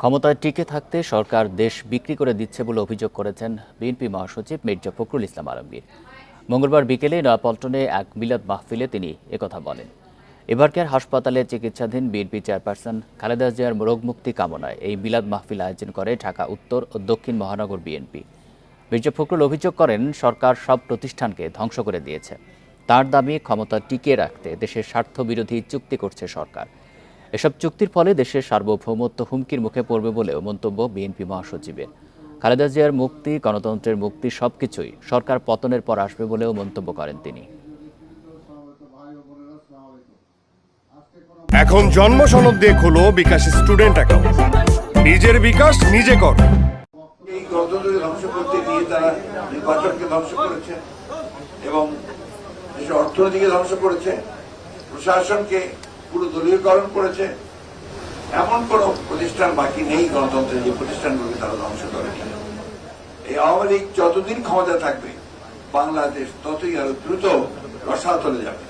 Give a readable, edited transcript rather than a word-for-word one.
ক্ষমতায় টিকে থাকতে সরকার দেশ বিক্রি করে দিচ্ছে বলে অভিযোগ করেছেন বিএনপি মহাসচিব মির্জা ফখরুল ইসলাম আলমগীর। মঙ্গলবার বিকেলে নয়াপল্টনে এক মিলাদ মাহফিলে তিনি একথা বলেন। এবারকার হাসপাতালে চিকিৎসাধীন বিএনপি চেয়ারপারসন খালেদা জিয়ার রোগমুক্তি কামনায় এই মিলাদ মাহফিল আয়োজন করে ঢাকা উত্তর ও দক্ষিণ মহানগর বিএনপি। মির্জা ফখরুল অভিযোগ করেন, সরকার সব প্রতিষ্ঠানকে ধ্বংস করে দিয়েছে। তার দাবি, ক্ষমতা টিকিয়ে রাখতে দেশের স্বার্থবিরোধী চুক্তি করছে সরকার। এসব চুক্তির ফলে দেশের সার্বভৌমত্ব হুমকির মুখে পড়বে বলেও মন্তব্য বিএনপি মহাসচিবের। খালেদা জিয়ার মুক্তি, গণতন্ত্রের মুক্তি সবকিছুই সরকার পতনের পর আসবে বলেও মন্তব্য করেন তিনি। এখন জন্ম সনদ দিয়ে খোলো বিকাশ স্টুডেন্ট অ্যাকাউন্ট। নিজের বিকাশ নিজে কর। এই গণতন্ত্রকে ধ্বংস করতে গিয়ে তারা নির্বাচনকে ধ্বংস করেছে এবং দেশের অর্থনীতিকে ধ্বংস করেছে, প্রশাসনকে পুরো দলীয়করণ করেছে। এমন কোন প্রতিষ্ঠান বাকি নেই গণতন্ত্রের যে প্রতিষ্ঠানগুলোকে তারা ধ্বংস করেনি। এই আওয়ামী লীগ যতদিন ক্ষমতা থাকবে বাংলাদেশ ততই আরো দ্রুত রসাতলে যাবে।